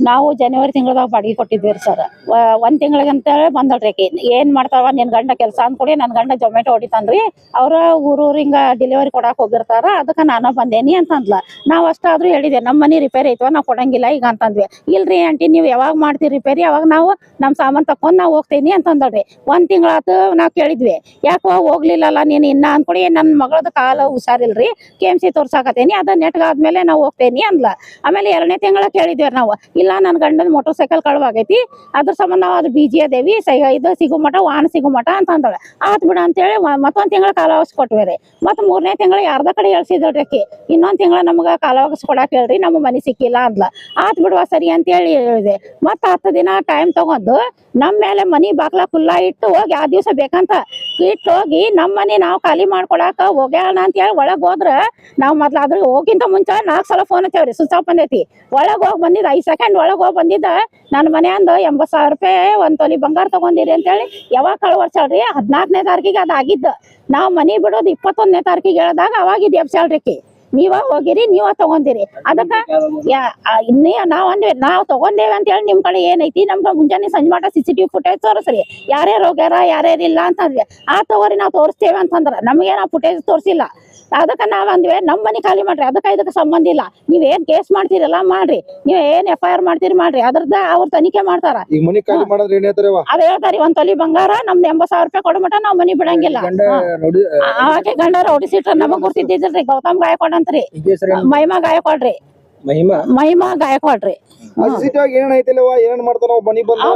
ನಾವು ಜನವರಿ ತಿಂಗಳದಾಗ ಬಾಡಿಗೆ ಕೊಟ್ಟಿದ್ವಿ ರೀ ಸರ್. ಒಂದ್ ತಿಂಗಳಿಗೆ ಅಂತೇಳಿ ಬಂದಳ್ರಿ ಆಕಿ. ಏನ್ ಮಾಡ್ತಾವ ನಿನ್ ಗಂಡ ಕೆಲಸ ಅಂದ್ಕೊಡಿ, ನನ್ ಗಂಡ ಜೊಮೆಟೊ ಹೊಡಿತಾನ್ರಿ, ಅವ್ರ ಊರೂರ್ ಹಿಂಗ ಡೆಲಿವರಿ ಕೊಡಾಕ್ ಹೋಗಿರ್ತಾರ, ಅದಕ್ಕ ನಾನು ಬಂದೇನಿ ಅಂತಂದ್ಲ. ನಾವ್ ಅಷ್ಟಾದ್ರೂ ಹೇಳಿದೆ ನಮ್ ಮನಿ ರಿಪೇರಿ ಐತವ, ನಾವ್ ಕೊಡಂಗಿಲ್ಲ ಈಗ ಅಂತಂದ್ವಿ. ಇಲ್ರಿ ಆಂಟಿ ನೀವ್ ಯಾವಾಗ ಮಾಡ್ತೀರಿ ರಿಪೇರಿ, ಅವಾಗ ನಾವು ನಮ್ ಸಾಮಾನ್ ತಕೊಂಡ್ ನಾವ್ ಹೋಗ್ತೇನಿ ಅಂತಂದಳ್ರಿ. ಒಂದ್ ತಿಂಗಳಾತು ನಾವ್ ಕೇಳಿದ್ವಿ, ಯಾಕೋ ಹೋಗ್ಲಿಲ್ಲಲ್ಲ ನೀನ್ ಇನ್ನ ಅಂದ್ಕೊಡಿ, ನನ್ ಮಗಳದ ಕಾಲ ಹುಷಾರಿಲ್ರಿ, KMC ತೋರ್ಸಾಕತೇನಿ, ಅದ ನೆಟ್ಗಾದ್ಮೇಲೆ ನಾವ್ ಹೋಗ್ತೇನಿ ಅಂದ್ಲ. ಆಮೇಲೆ 2ನೇ ತಿಂಗಳ ಕೇಳಿದ್ವಿ ನಾವು, ಇಲ್ಲ ನನ್ ಗಂಡನ ಮೋಟರ್ ಸೈಕಲ್ ಕಳವಾಗೈತಿ, ಅದ್ರ ಸಂಬಂಧ ನಾವು ಅದು ಬಿಜಿ ಅದೇವಿ, ಇದು ಸಿಗು ಮಠ ವಾಹನ ಸಿಗು ಮಠ ಅಂತಂದಳ. ಆತ್ ಬಿಡ ಅಂತೇಳಿ ಮತ್ತೊಂದ್ ತಿಂಗಳ ಕಾಲಾವಕಾಶ ಕೊಟ್ವಿ. ಮತ್ 3ನೇ ತಿಂಗಳ ಯಾರ್ದ ಕಡೆ ಹೇಳ್ಸಿದಳ್ರಿ ಆಕಿ, ಇನ್ನೊಂದ್ ತಿಂಗಳ ನಮ್ಗ ಕಾಲಾವಕಾಶ ಕೊಡಾಕ್ ಹೇಳ್ರಿ, ನಮ್ಮ ಮನಿ ಸಿಕ್ಕಿಲ್ಲ ಅಂದ್ಲ. ಆತ್ ಬಿಡುವ ಸರಿ ಅಂತೇಳಿ ಹೇಳಿದೆ. ಮತ್ತ 10 ದಿನ ಟೈಮ್ ತಗೊಂಡು ನಮ್ ಮೇಲೆ ಮನಿ ಬಾಕ್ಲ ಕುಲ್ಲಾ ಇಟ್ಟು ಹೋಗಿ ಆ ದಿವ್ಸ ಬೇಕಂತ ಇಟ್ಟು ಹೋಗಿ ನಮ್ ಮನಿ ನಾವ್ ಖಾಲಿ ಮಾಡ್ಕೊಡಾಕ ಹೋಗ್ಯಾಳ ಅಂತ ಹೇಳಿ ಒಳಗ್ ಹೋದ್ರ, ನಾವ್ ಮೊದ್ಲ ಅದ್ರ ಹೋಗಿಂತ ಮುಂಚೆ 4 ಸಲ ಫೋನ್ ಹಚ್ಚೇವ್ರಿ, ಸ್ವಿಚ್ ಆಫ್ ಬಂದೈತಿ. ಒಳಗ್ ಹೋಗಿ ಬಂದಿದ್ದ 5 ಸೆಕೆಂಡ್ ಒಳಗ್ ಹೋಗಿ ಬಂದಿದ್ದ, ನನ್ನ ಮನ್ಯಾಂದ 80,000 ರೂಪಾಯಿ ಒಂದ್ ತೊಲಿ ಬಂಗಾರ ತಗೊಂಡಿರಿ ಅಂತೇಳಿ ಯಾವಾಗ ಕಳ್ವರ್ಸಾಳ್ರಿ, 14ನೇ ತಾರೀಕಿಗೆ ಅದಾಗಿದ್ದ. ನಾವ್ ಮನಿ ಬಿಡೋದು 21ನೇ ತಾರೀಕಿಗೆ ಹೇಳ್ದಾಗ ಅವಾಗ ಇದು ಎಬ್ಸಾಳ್ರಿ. ನೀವ ಹೋಗಿರಿ, ನೀವ ತಗೊಂಡಿರಿ, ಅದಕ್ಕ ನಾವ್ ಅಂದ್ವಿ ನಾವ್ ತಗೊಂಡೇವೆ ಅಂತ ಹೇಳಿ ನಿಮ್ ಕಡೆ ಏನೈತಿ, ನಮ್ಗ ಮುಂಜಾನೆ ಸಂಜೆ ಮಟ CCTV ಫುಟೇಜ್ ತೋರಿಸ್ರಿ, ಯಾರ್ಯಾರು ಹೋಗ್ಯಾರ ಯಾರ್ಯಾರಿಲ್ಲ ಅಂತಂದ್ವಿ. ತಗೋರಿ ನಾವ್ ತೋರಿಸ್ತೇವೆ ಅಂತಂದ್ರ ನಮ್ಗೆ ನಾವ್ ಫುಟೇಜ್ ತೋರ್ಸಿಲ್ಲ. ಅದಕ್ಕ ನಾವ್ ಅಂದ್ವಿ ನಮ್ ಮನಿ ಖಾಲಿ ಮಾಡ್ರಿ, ಅದಕ್ಕ ಇದಕ್ಕೆ ಸಂಬಂಧ ಇಲ್ಲ, ನೀವ್ ಏನ್ ಕೇಸ್ ಮಾಡ್ತೀರಲ್ಲ ಮಾಡ್ರಿ, ನೀವ್ ಏನ್ FIR ಮಾಡ್ತೀರಿ ಮಾಡ್ರಿ, ಅದ್ರದ್ದು ಅವ್ರ ತನಿಖೆ ಮಾಡ್ತಾರ. ಅದ್ ಹೇಳ್ತಾರಿ, ಒಂದ್ ತೊಲಿ ಬಂಗಾರ ನಮ್ದು 80,000 ರೂಪಾಯಿ ಕೊಡಮಟ ನಾವ್ ಮನಿ ಬಿಡಂಗಿಲ್ಲ. ಆಕೆ ಗಂಡ ರೌಡಿಸಿಟ್ರ ನಮಗ್ ಗುರ್ತಿದ್ದಿಲ್ರಿ, ಗೌತಮ್ ಗಾಯಕ್ವಾಡ್ ಅಂತ್ರಿ, ಮಹಿಮಾ ಗಾಯಕ್ವಾಡ್ರಿ, ಮಹಿಮಾ ಗಾಯಕ್ವಾಡ್ರಿ.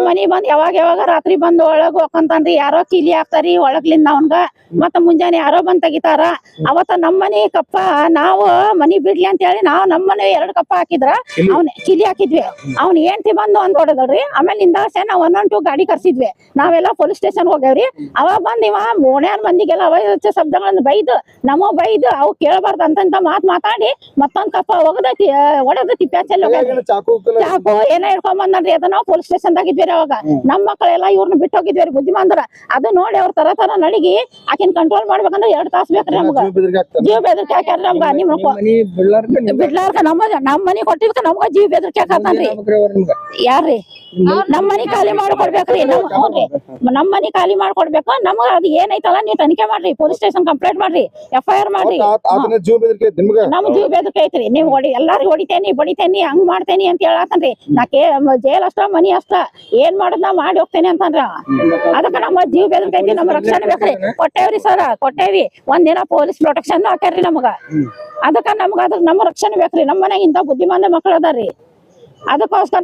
ಮನಿ ಬಂದ್ ಯಾವಾಗ ರಾತ್ರಿ ಬಂದ್ ಒಳಗ್ ಹೋಗಂತಾನ್ರಿ, ಯಾರೋ ಕೀಲಿ ಹಾಕ್ತಾರಿ ಒಳಗ್ಲಿಂದ ಅವನ್ಗ, ಮತ್ತ ಮುಂಜಾನೆ ಯಾರೋ ಬಂದ್ ತೆಗಿತಾರ. ಅವತ್ತ ನಮ್ ಮನಿ ಕಪ್ಪ ನಾವು ಮನಿ ಬಿಡ್ಲಿ ಅಂತ ಹೇಳಿ ನಾವ್ ನಮ್ ಮನೆ 2 ಕಪ್ಪ ಹಾಕಿದ್ರ ಅವ್ನ ಕಿಲಿ ಹಾಕಿದ್ವಿ. ಅವ್ನ ಹೆಂಡ್ತಿ ಬಂದು ಒಂದ್ ಹೊಡೆದಳ್ರಿ. ಆಮೇಲೆ ನಿಂದಾಸೆ ನಾವ್ 112 ಗಾಡಿ ಕರ್ಸಿದ್ವಿ, ನಾವೆಲ್ಲ ಪೊಲೀಸ್ ಸ್ಟೇಷನ್ ಹೋಗ್ಯಾವ್ರಿ. ಅವಾಗ ಬಂದ್ ಇವ ಓಣ್ಯಾರ ಮಂದಿಗೆಲ್ಲ ಅವೈಧ ಶಬ್ದಗಳನ್ನ ಬೈದು ನಮೋ ಬೈದು ಅವ್ ಕೇಳಬಾರ್ದು ಅಂತ ಮಾತಾಡಿ ಮತ್ತೊಂದ್ ಕಪ್ಪ ಒಡೆದ ತಿಪ್ಪಾಚಲ್ಲಿ ಚಾಕು ಏನೋ ಹಿಡ್ಕೊಂಡ್ ಬಂದ್ರಿ. ಅದ ನಾವು ಪೊಲೀಸ್ ಸ್ಟೇಷನ್ ದಾಗಿದ್ವಿ ಅವಾಗ. ನಮ್ ಮಕ್ಕಳೆಲ್ಲ ಇವ್ರನ್ನ ಬಿಟ್ಟು ಹೋಗಿದ್ವಿ ಬುದ್ಧಿಮಾಂದ್ರ. ಅದು ನೋಡಿ ಅವ್ರ ತರ ನಡಿಗಿ ಆಕಿನ್ ಕಂಟ್ರೋಲ್ ಮಾಡ್ಬೇಕಂದ್ರೆ 2 ತಾಸು ಬೇಕ್ರಿ ನಮ್ಗ. ಜೀವ ಬೆದರಿಕೆ ಹಾಕ್ಯಾರ ನಮ್ಗ. ಬಿಡ್ಲಾರ್ಕ ನಮ್ ಮನಿ ಕೊಟ್ಟಿದ್ಕ ನಮ್ಗ ಜೀವ ಬೆದರಿಕೆ ಹಾಕತಾನ್ರಿ. ಯಾರ್ರಿ ನಮ್ ಮನಿ ಖಾಲಿ ಮಾಡ್ಕೊಡ್ಬೇಕ್ರಿ, ನಮ್ ಮನಿ ಖಾಲಿ ಮಾಡ್ಕೊಡ್ಬೇಕು. ನಮ್ಗ ಅದು ಏನೈತಲ್ಲ ನೀವ್ ತನಿಖೆ ಮಾಡ್ರಿ, ಪೊಲೀಸ್ ಸ್ಟೇಷನ್ ಕಂಪ್ಲೇಂಟ್ ಮಾಡ್ರಿ, FIR ಮಾಡ್ರಿ. ನಮ್ ಜೀವ ಬೆದರಿಕೆ ಐತ್ರಿ, ನೀವ್ ಎಲ್ಲಾರು ಹೊಡಿತೇನಿ ಬಡಿತೇನಿ ಹಂಗ್ ಮಾಡ್ತೇನಿ ಅಂತ ಹೇಳತ್ತನ್ರಿ. ಜೈಲ್ ಅಷ್ಟ ಮನಿ ಅಷ್ಟ ಏನ್ ಮಾಡೋದ್ ನಾ ಮಾಡಿ ಹೋಗ್ತೇನೆ ಅಂತಂದ್ರ. ಅದಕ್ಕ ನಮ್ಮ ಜೀವ ಬೆದರಿಕೆ ಐತಿ, ನಮ್ ರಕ್ಷಣೆ ಬೇಕ್ರಿ. ಕೊಟ್ಟೇವ್ರಿ ಸರ್, ಕೊಟ್ಟೇವಿ. ಒಂದಿನ ಪೊಲೀಸ್ ಪ್ರೊಟೆಕ್ಷನ್ ಹಾಕ್ಯಾರ್ರಿ ನಮಗ. ಅದಕ್ಕ ನಮ್ಗ ಅದ್ರ ನಮ್ಮ ರಕ್ಷಣೆ ಬೇಕ್ರಿ. ನಮ್ ಮನ್ಯಾಗ ಇಂತ ಬುದ್ಧಿಮಾಂದ ಮಕ್ಳು ಅದಾರ್ರಿ, ಅದಕ್ಕೋಸ್ಕರ